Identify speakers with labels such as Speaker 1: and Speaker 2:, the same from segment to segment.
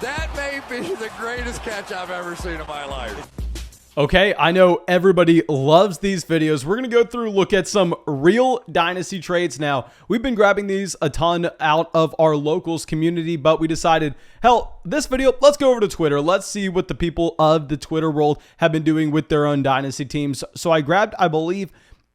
Speaker 1: That may be the greatest catch I've ever seen in my life.
Speaker 2: Okay, I know everybody loves these videos. We're going to go through, look at some real Dynasty trades now. We've been grabbing these a ton out of our locals community, but we decided, hell, this video, let's go over to Twitter. Let's see what the people of the Twitter world have been doing with their own Dynasty teams. So I grabbed, I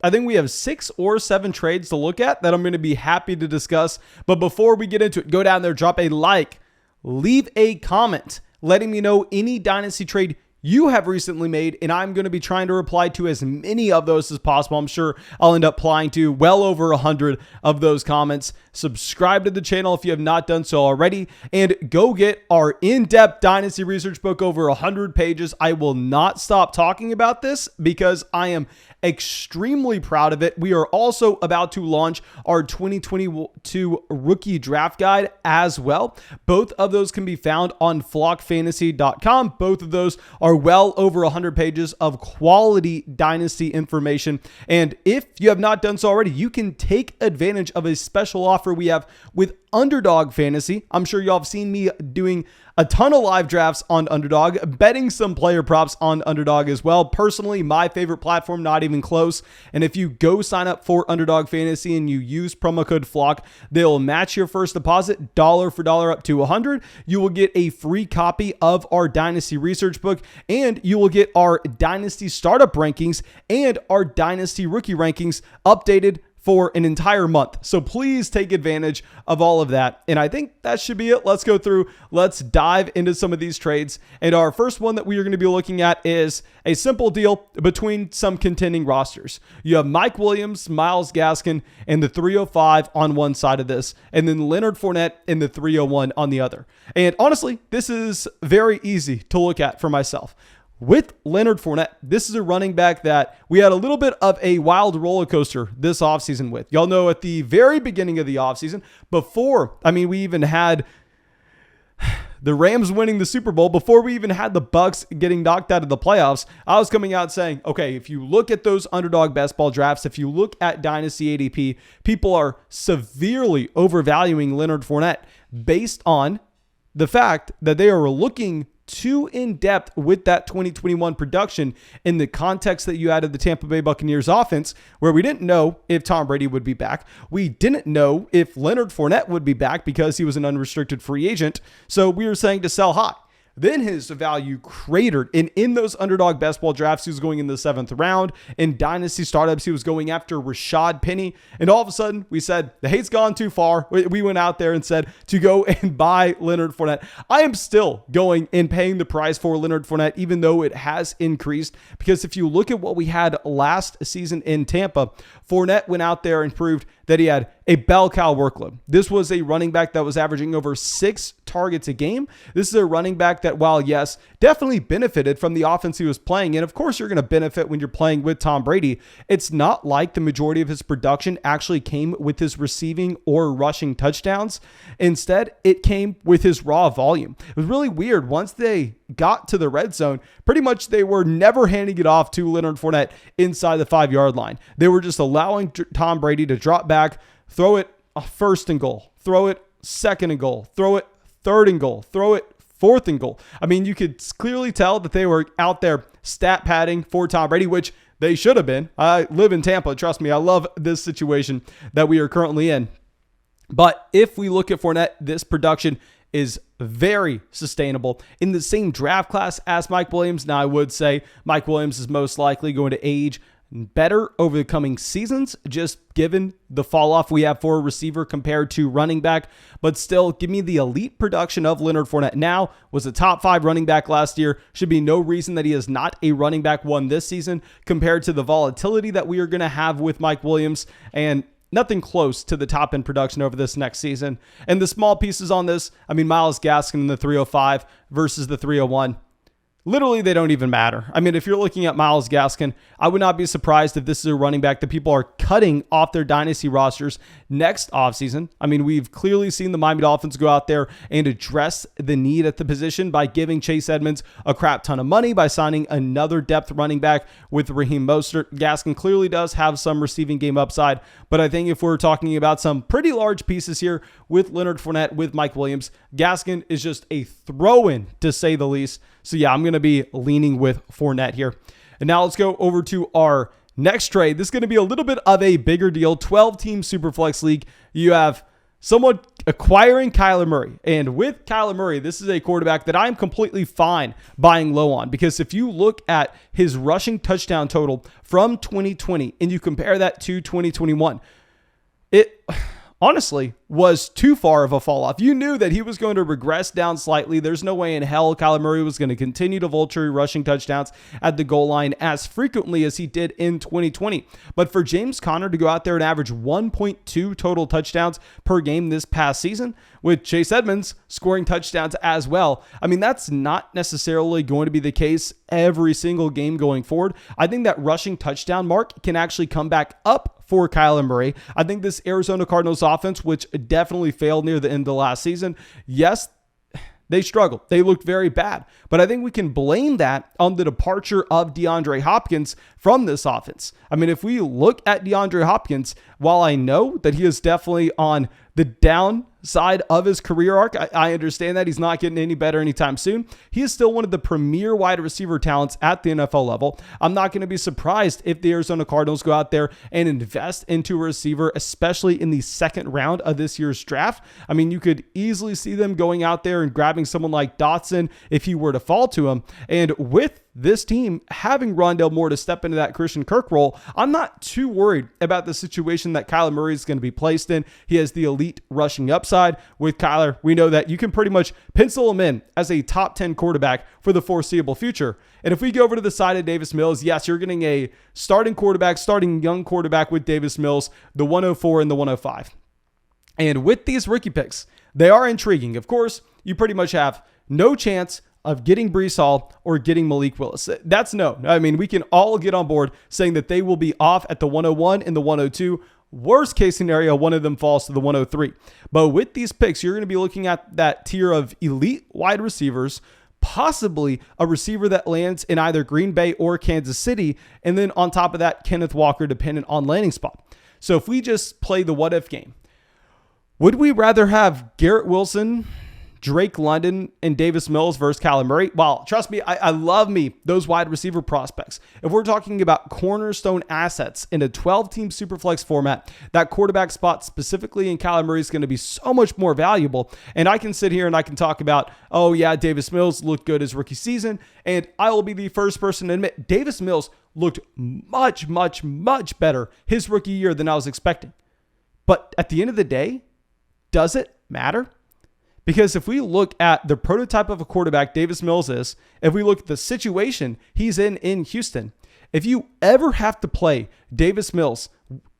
Speaker 2: think we have 6 or 7 trades to look at that I'm going to be happy to discuss. But before we get into it, go down there, drop a like, leave a comment, letting me know any Dynasty trade you have recently made, and I'm going to be trying to reply to as many of those as possible. I'm sure I'll end up replying to well over 100 of those comments. Subscribe to the channel if you have not done so already, and go get our in-depth Dynasty research book, over 100 pages. I will not stop talking about this because I am extremely proud of it. We are also about to launch our 2022 rookie draft guide as well. Both of those can be found on flockfantasy.com. Both of those are well over 100 pages of quality Dynasty information. And if you have not done so already, you can take advantage of a special offer we have with Underdog Fantasy. I'm sure y'all have seen me doing a ton of live drafts on Underdog, betting some player props on Underdog as well. Personally, my favorite platform, not even close. And if you go sign up for Underdog Fantasy and you use promo code FLOCK, they'll match your first deposit dollar for dollar up to 100. You will get a free copy of our Dynasty research book, and you will get our Dynasty startup rankings and our Dynasty rookie rankings updated for an entire month. So please take advantage of all of that. And I think that should be it. Let's go through. Let's dive into some of these trades. And our first one that we are going to be looking at is a simple deal between some contending rosters. You have Mike Williams, Myles Gaskin, and the 305 on one side of this, and then Leonard Fournette in the 301 on the other. And honestly, this is very easy to look at for myself. With Leonard Fournette, this is a running back that we had a little bit of a wild roller coaster this offseason with. Y'all know at the very beginning of the offseason, we even had the Rams winning the Super Bowl, before we even had the Bucks getting knocked out of the playoffs, I was coming out saying, okay, if you look at those Underdog best ball drafts, if you look at Dynasty ADP, people are severely overvaluing Leonard Fournette based on the fact that they are looking too in-depth with that 2021 production in the context that you had of the Tampa Bay Buccaneers offense, where we didn't know if Tom Brady would be back. We didn't know if Leonard Fournette would be back because he was an unrestricted free agent. So we were saying to sell high. Then his value cratered. And in those Underdog best ball drafts, he was going in the 7th round. In Dynasty startups, he was going after Rashad Penny. And all of a sudden, we said, the hate's gone too far. We went out there and said to go and buy Leonard Fournette. I am still going and paying the price for Leonard Fournette, even though it has increased. Because if you look at what we had last season in Tampa, Fournette went out there and proved that he had a bell cow workload. This was a running back that was averaging over 6 targets a game. This is a running back that, while yes, definitely benefited from the offense he was playing. And of course, you're going to benefit when you're playing with Tom Brady. It's not like the majority of his production actually came with his receiving or rushing touchdowns. Instead, it came with his raw volume. It was really weird. Once they got to the red zone, pretty much they were never handing it off to Leonard Fournette inside the 5-yard line. They were just allowing Tom Brady to drop back, throw it first and goal, throw it second and goal, throw it third and goal, throw it fourth and goal. I mean, you could clearly tell that they were out there stat padding for Tom Brady, which they should have been. I live in Tampa. Trust me, I love this situation that we are currently in. But if we look at Fournette, this production is very sustainable in the same draft class as Mike Williams. Now, I would say Mike Williams is most likely going to age better over the coming seasons, just given the fall off we have for a receiver compared to running back. But still, give me the elite production of Leonard Fournette now. Was a top 5 running back last year. Should be no reason that he is not a running back 1 this season compared to the volatility that we are going to have with Mike Williams, and nothing close to the top end production over this next season. And the small pieces on this, Myles Gaskin in the 305 versus the 301. literally they don't even matter. I mean, if you're looking at Myles Gaskin, I would not be surprised if this is a running back that people are cutting off their dynasty rosters next offseason. I mean, we've clearly seen the Miami Dolphins go out there and address the need at the position by giving Chase Edmonds a crap ton of money, by signing another depth running back with Raheem Mostert. Gaskin clearly does have some receiving game upside, but I think if we're talking about some pretty large pieces here with Leonard Fournette, with Mike Williams, Gaskin is just a throw-in, to say the least. So yeah, I'm going to be leaning with Fournette here. And now let's go over to our next trade. This is going to be a little bit of a bigger deal. 12-team Superflex League. You have someone acquiring Kyler Murray. And with Kyler Murray, this is a quarterback that I'm completely fine buying low on, because if you look at his rushing touchdown total from 2020 and you compare that to 2021, it honestly was too far of a fall off. You knew that he was going to regress down slightly. There's no way in hell Kyler Murray was going to continue to vulture rushing touchdowns at the goal line as frequently as he did in 2020. But for James Conner to go out there and average 1.2 total touchdowns per game this past season, with Chase Edmonds scoring touchdowns as well, I mean, that's not necessarily going to be the case every single game going forward. I think that rushing touchdown mark can actually come back up for Kyler Murray. I think this Arizona Cardinals offense, which definitely failed near the end of the last season, yes, they struggled. They looked very bad. But I think we can blame that on the departure of DeAndre Hopkins from this offense. I mean, if we look at DeAndre Hopkins, while I know that he is definitely on the downside of his career arc, I understand that he's not getting any better anytime soon. He is still one of the premier wide receiver talents at the NFL level. I'm not going to be surprised if the Arizona Cardinals go out there and invest into a receiver, especially in the second round of this year's draft. I mean, you could easily see them going out there and grabbing someone like Dotson if he were to fall to him. And with this team having Rondale Moore to step into that Christian Kirk role, I'm not too worried about the situation that Kyler Murray is going to be placed in. He has the elite rushing upside. With Kyler, we know that you can pretty much pencil him in as a top 10 quarterback for the foreseeable future. And if we go over to the side of Davis Mills, yes, you're getting a starting young quarterback with Davis Mills, the 104 and the 105. And with these rookie picks, they are intriguing. Of course, you pretty much have no chance of getting Breece Hall or getting Malik Willis. That's no. I mean, we can all get on board saying that they will be off at the 101 and the 102. Worst case scenario, one of them falls to the 103. But with these picks, you're going to be looking at that tier of elite wide receivers, possibly a receiver that lands in either Green Bay or Kansas City, and then on top of that, Kenneth Walker, dependent on landing spot. So if we just play the what if game, would we rather have Garrett Wilson, Drake London, and Davis Mills versus Kyler Murray? Well, trust me, I love me those wide receiver prospects. If we're talking about cornerstone assets in a 12-team Superflex format, that quarterback spot specifically in Kyler Murray is going to be so much more valuable. And I can sit here and I can talk about, oh yeah, Davis Mills looked good his rookie season. And I will be the first person to admit Davis Mills looked much, much, much better his rookie year than I was expecting. But at the end of the day, does it matter? Because if we look at the prototype of a quarterback Davis Mills is, if we look at the situation he's in Houston, if you ever have to play Davis Mills,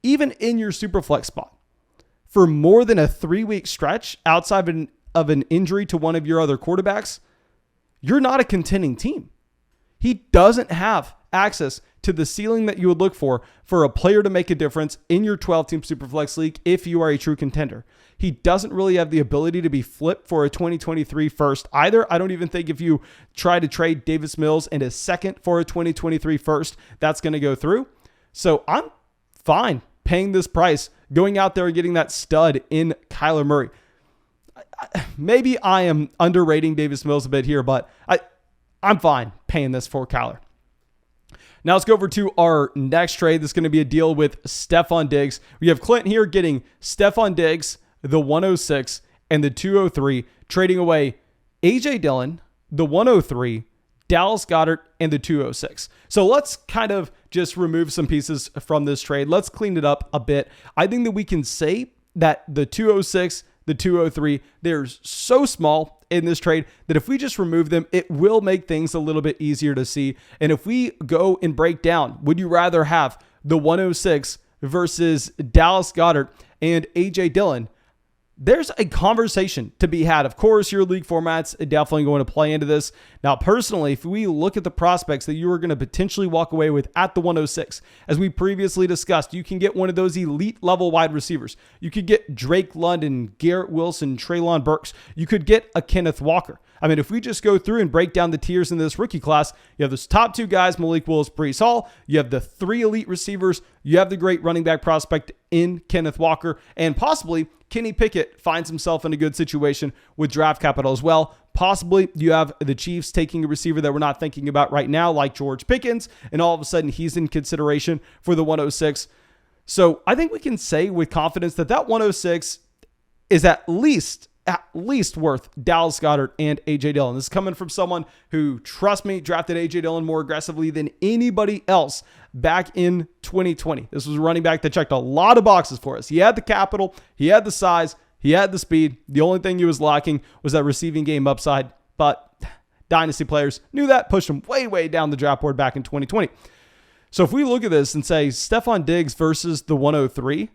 Speaker 2: even in your Superflex spot, for more than a 3-week stretch outside of an injury to one of your other quarterbacks, you're not a contending team. He doesn't have access to the ceiling that you would look for a player to make a difference in your 12-team Superflex League if you are a true contender. He doesn't really have the ability to be flipped for a 2023 first either. I don't even think if you try to trade Davis Mills and a second for a 2023 first, that's going to go through. So I'm fine paying this price, going out there and getting that stud in Kyler Murray. Maybe I am underrating Davis Mills a bit here, but I'm fine paying this for Kyler. Now let's go over to our next trade. This is going to be a deal with Stefan Diggs. We have Clint here getting Stefan Diggs, the 106 and the 203, trading away A.J. Dillon, the 103, Dallas Goedert, and the 206. So let's kind of just remove some pieces from this trade. Let's clean it up a bit. I think that we can say that the 206, the 203, they're so small in this trade that if we just remove them, it will make things a little bit easier to see. And if we go and break down, would you rather have the 106 versus Dallas Goedert and A.J. Dillon? there's a conversation to be had. Of course, your league format's definitely going to play into this. Now, personally, if we look at the prospects that you are going to potentially walk away with at the 106, as we previously discussed, you can get one of those elite level wide receivers. You could get Drake London, Garrett Wilson, Treylon Burks. You could get a Kenneth Walker. I mean, if we just go through and break down the tiers in this rookie class, you have those top 2 guys, Malik Willis, Breece Hall. You have the 3 elite receivers. You have the great running back prospect in Kenneth Walker, and possibly Kenny Pickett finds himself in a good situation with draft capital as well. Possibly you have the Chiefs taking a receiver that we're not thinking about right now, like George Pickens, and all of a sudden he's in consideration for the 106. So I think we can say with confidence that that 106 is at least worth Dallas Goedert and A.J. Dillon. This is coming from someone who, trust me, drafted A.J. Dillon more aggressively than anybody else back in 2020. This was a running back that checked a lot of boxes for us. He had the capital, he had the size, he had the speed. The only thing he was lacking was that receiving game upside, but Dynasty players knew that, pushed him way, way down the draft board back in 2020. So if we look at this and say Stefan Diggs versus the 103,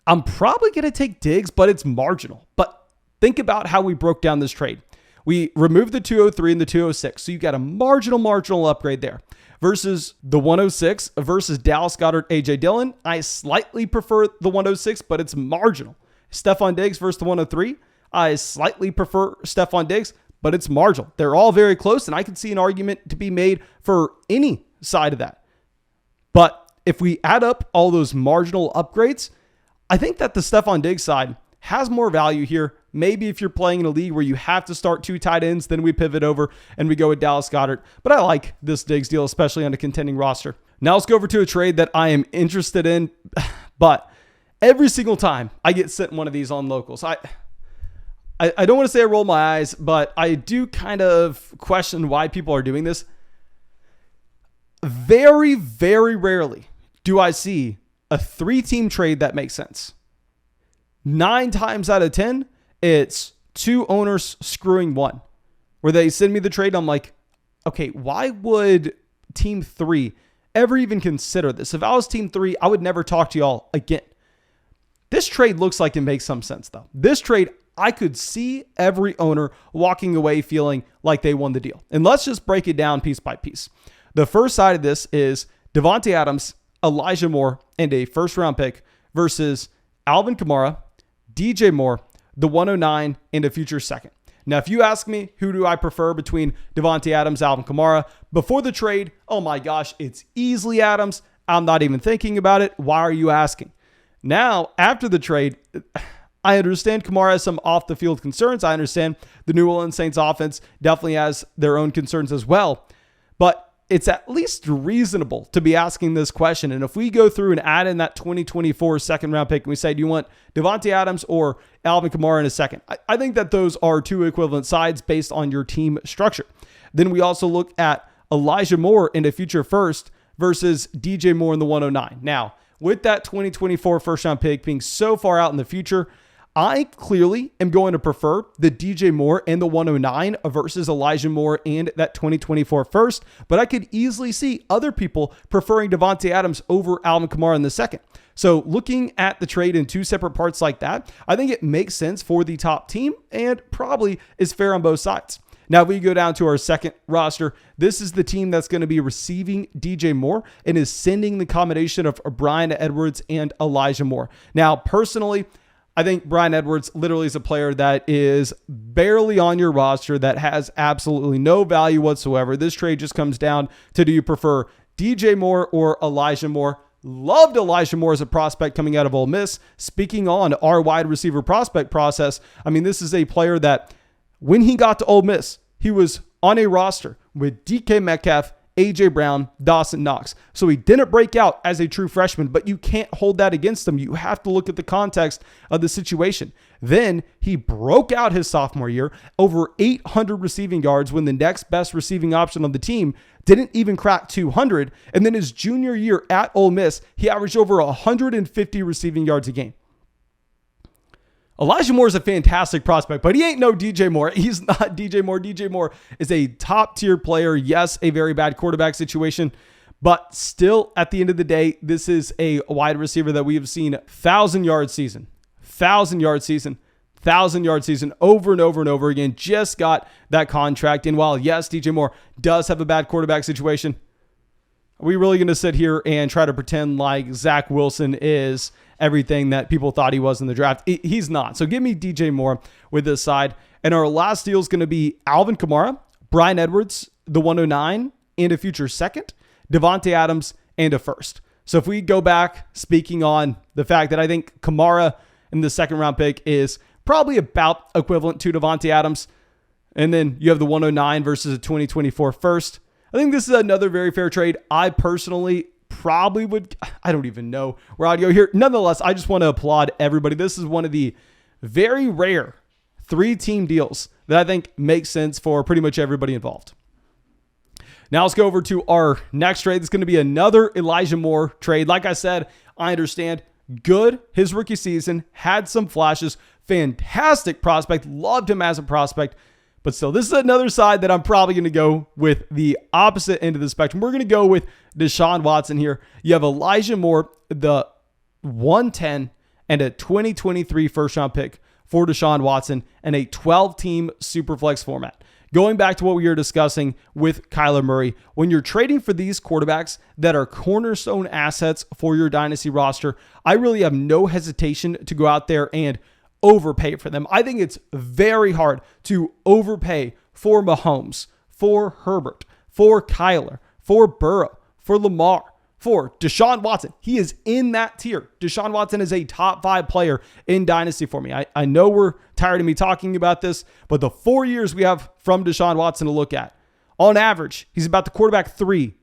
Speaker 2: I'm probably going to take Diggs, but it's marginal. But think about how we broke down this trade. We removed the 203 and the 206, so you got a marginal upgrade there. Versus the 106 versus Dallas Goedert, A.J. Dillon, I slightly prefer the 106, but it's marginal. Stefan Diggs versus the 103, I slightly prefer Stefan Diggs, but it's marginal. They're all very close, and I can see an argument to be made for any side of that. But if we add up all those marginal upgrades, I think that the Stefan Diggs side has more value here. Maybe if you're playing in a league where you have to start 2 tight ends, then we pivot over and we go with Dallas Goedert. But I like this Diggs deal, especially on a contending roster. Now let's go over to a trade that I am interested in, but every single time I get sent one of these on locals, I don't want to say I roll my eyes, but I do kind of question why people are doing this. Very, very rarely do I see a 3-team trade that makes sense. 9 times out of 10, it's 2 owners screwing 1. Where they send me the trade, I'm like, okay, why would team 3 ever even consider this? If I was team 3, I would never talk to y'all again. This trade looks like it makes some sense, though. This trade, I could see every owner walking away feeling like they won the deal. And let's just break it down piece by piece. The first side of this is Davante Adams, Elijah Moore, and a first-round pick versus Alvin Kamara, DJ Moore, the 109, and a future second. Now, if you ask me, who do I prefer between Davante Adams, Alvin Kamara? Before the trade, oh my gosh, it's easily Adams. I'm not even thinking about it. Why are you asking? Now, after the trade, I understand Kamara has some off-the-field concerns. I understand the New Orleans Saints offense definitely has their own concerns as well. But it's at least reasonable to be asking this question. And if we go through and add in that 2024 second round pick and we say, do you want Davante Adams or Alvin Kamara in a second? I think that those are 2 equivalent sides based on your team structure. Then we also look at Elijah Moore in a future first versus DJ Moore in the 109. Now, with that 2024 first round pick being so far out in the future, I clearly am going to prefer the DJ Moore and the 109 versus Elijah Moore and that 2024 first, but I could easily see other people preferring Davante Adams over Alvin Kamara in the second. So looking at the trade in 2 separate parts like that, I think it makes sense for the top team and probably is fair on both sides. Now, if we go down to our second roster, this is the team that's going to be receiving DJ Moore and is sending the combination of Bryan Edwards and Elijah Moore. Now, personally, I think Bryan Edwards literally is a player that is barely on your roster, that has absolutely no value whatsoever. This trade just comes down to, do you prefer DJ Moore or Elijah Moore? Loved Elijah Moore as a prospect coming out of Ole Miss. Speaking on our wide receiver prospect process, I mean, this is a player that when he got to Ole Miss, he was on a roster with DK Metcalf, A.J. Brown, Dawson Knox. So he didn't break out as a true freshman, but you can't hold that against him. You have to look at the context of the situation. Then he broke out his sophomore year, over 800 receiving yards when the next best receiving option on the team didn't even crack 200. And then his junior year at Ole Miss, he averaged over 150 receiving yards a game. Elijah Moore is a fantastic prospect, but he ain't no DJ Moore. He's not DJ Moore. DJ Moore is a top tier player. Yes, a very bad quarterback situation, but still at the end of the day, this is a wide receiver that we have seen 1,000-yard season, 1,000-yard season. 1,000-yard season over and over and over again. Just got that contract. And while, yes, DJ Moore does have a bad quarterback situation, are we really going to sit here and try to pretend like Zach Wilson is everything that people thought he was in the draft? He's not. So give me DJ Moore with this side. And our last deal is going to be Alvin Kamara, Bryan Edwards, the 109, and a future second, Devontae Adams, and a first. So if we go back, speaking on the fact that I think Kamara in the second round pick is probably about equivalent to Devontae Adams, and then you have the 109 versus a 2024 first. I think this is another very fair trade. I personally probably would, I don't even know where I'd go here. Nonetheless, I just want to applaud everybody. This is one of the very rare 3-team deals that I think makes sense for pretty much everybody involved. Now let's go over to our next trade. It's going to be another Elijah Moore trade. Like I said, I understand. Good. His rookie season had some flashes. Fantastic prospect. Loved him as a prospect. But still, this is another side that I'm probably going to go with the opposite end of the spectrum. We're going to go with Deshaun Watson here. You have Elijah Moore, the 110, and a 2023 first-round pick for Deshaun Watson and a 12-team Superflex format. Going back to what we were discussing with Kyler Murray, when you're trading for these quarterbacks that are cornerstone assets for your dynasty roster, I really have no hesitation to go out there and overpay for them. I think it's very hard to overpay for Mahomes, for Herbert, for Kyler, for Burrow, for Lamar, for Deshaun Watson. He is in that tier. Deshaun Watson is a top 5 player in Dynasty for me. I know we're tired of me talking about this, but the 4 years we have from Deshaun Watson to look at, on average, he's about the quarterback 3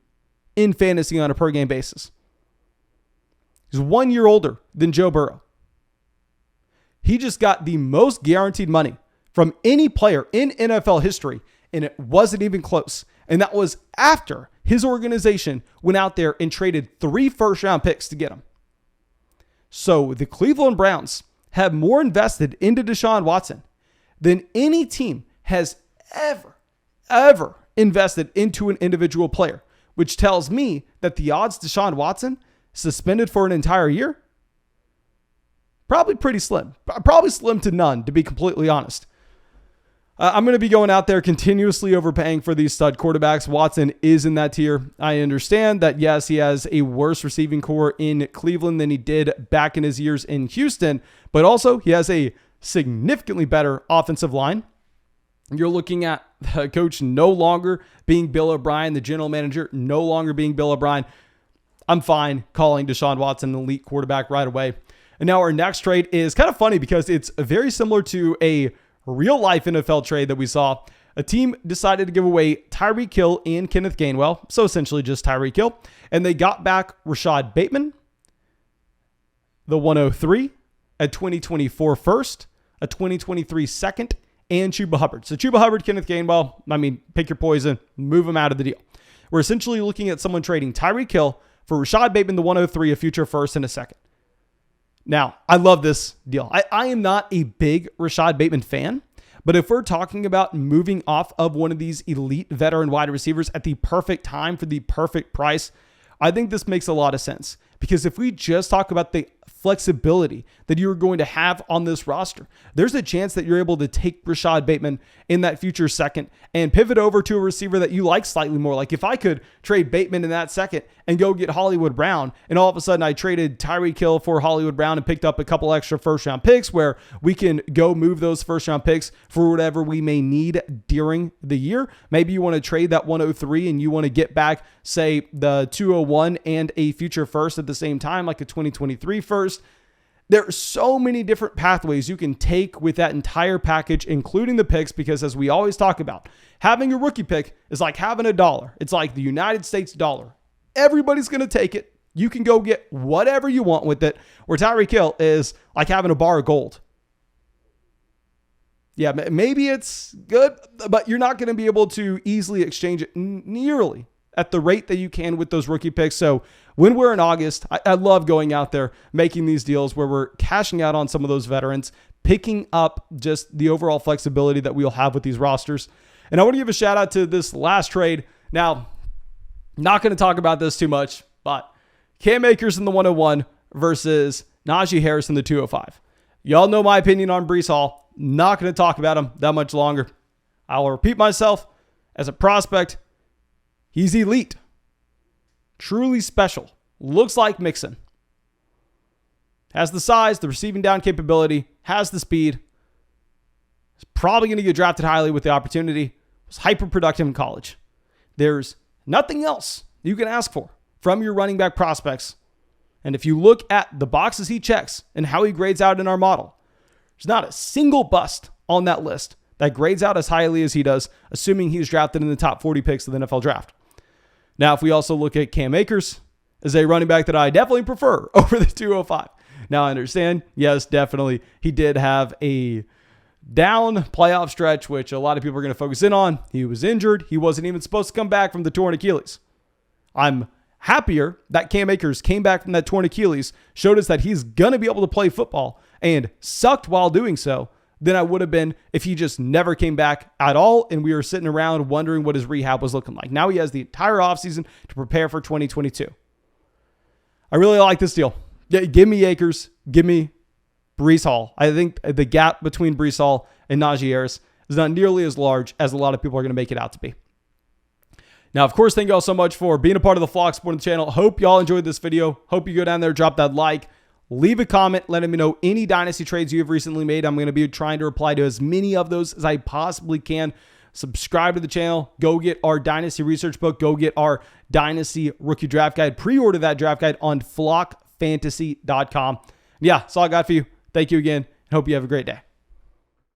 Speaker 2: in fantasy on a per game basis. He's 1 year older than Joe Burrow. He just got the most guaranteed money from any player in NFL history, and it wasn't even close. And that was after his organization went out there and traded 3 first-round picks to get him. So the Cleveland Browns have more invested into Deshaun Watson than any team has ever invested into an individual player, which tells me that the odds Deshaun Watson suspended for an entire year, probably pretty slim. Probably slim to none, to be completely honest. I'm going to be going out there continuously overpaying for these stud quarterbacks. Watson is in that tier. I understand that, yes, he has a worse receiving core in Cleveland than he did back in his years in Houston, but also he has a significantly better offensive line. You're looking at the coach no longer being Bill O'Brien, the general manager no longer being Bill O'Brien. I'm fine calling Deshaun Watson an elite quarterback right away. And now our next trade is kind of funny because it's very similar to a real-life NFL trade that we saw. A team decided to give away Tyreek Hill and Kenneth Gainwell, so essentially just Tyreek Hill, and they got back Rashad Bateman, the 103, a 2024 first, a 2023 second, and Chuba Hubbard. So Chuba Hubbard, Kenneth Gainwell, I mean, pick your poison, move them out of the deal. We're essentially looking at someone trading Tyreek Hill for Rashad Bateman, the 103, a future first, and a second. Now, I love this deal. I am not a big Rashad Bateman fan, but if we're talking about moving off of one of these elite veteran wide receivers at the perfect time for the perfect price, I think this makes a lot of sense. Because if we just talk about the flexibility that you're going to have on this roster, there's a chance that you're able to take Rashad Bateman in that future second and pivot over to a receiver that you like slightly more. Like if I could trade Bateman in that second and go get Hollywood Brown, and all of a sudden I traded Tyreek Hill for Hollywood Brown and picked up a couple extra first round picks where we can go move those first round picks for whatever we may need during the year. Maybe you want to trade that 103 and you want to get back, say, the 201 and a future first at the same time, like a 2023 first. There are so many different pathways you can take with that entire package, including the picks, because as we always talk about, having a rookie pick is like having a dollar. It's like the United States dollar. Everybody's going to take it. You can go get whatever you want with it, where Tyreek Hill is like having a bar of gold. Yeah, maybe it's good, but you're not going to be able to easily exchange it nearly at the rate that you can with those rookie picks. So when we're in August, I love going out there, making these deals where we're cashing out on some of those veterans, picking up just the overall flexibility that we'll have with these rosters. And I want to give a shout out to this last trade. Now, not going to talk about this too much, but Cam Akers in the 101 versus Najee Harris in the 205. Y'all know my opinion on Breece Hall. Not going to talk about him that much longer. I'll repeat myself. As a prospect, he's elite. Truly special. Looks like Mixon. Has the size, the receiving down capability, has the speed. He's probably going to get drafted highly with the opportunity. Was hyper productive in college. There's nothing else you can ask for from your running back prospects. And if you look at the boxes he checks and how he grades out in our model, there's not a single bust on that list that grades out as highly as he does, assuming he's drafted in the top 40 picks of the NFL draft. Now, if we also look at Cam Akers as a running back that I definitely prefer over the 205. Now, I understand, yes, definitely, he did have a down playoff stretch, which a lot of people are going to focus in on. He was injured. He wasn't even supposed to come back from the torn Achilles. I'm happier that Cam Akers came back from that torn Achilles, showed us that he's going to be able to play football, and sucked while doing so, than I would have been if he just never came back at all and we were sitting around wondering what his rehab was looking like. Now he has the entire offseason to prepare for 2022. I really like this deal. Give me Akers. Give me Breece Hall. I think the gap between Breece Hall and Najee Harris is not nearly as large as a lot of people are going to make it out to be. Now, of course, thank you all so much for being a part of the Flock Sporting channel. Hope y'all enjoyed this video. Hope you go down there, drop that like, leave a comment, letting me know any Dynasty trades you have recently made. I'm going to be trying to reply to as many of those as I possibly can. Subscribe to the channel. Go get our Dynasty research book. Go get our Dynasty rookie draft guide. Pre-order that draft guide on flockfantasy.com. Yeah, that's all I got for you. Thank you again. Hope you have a great day.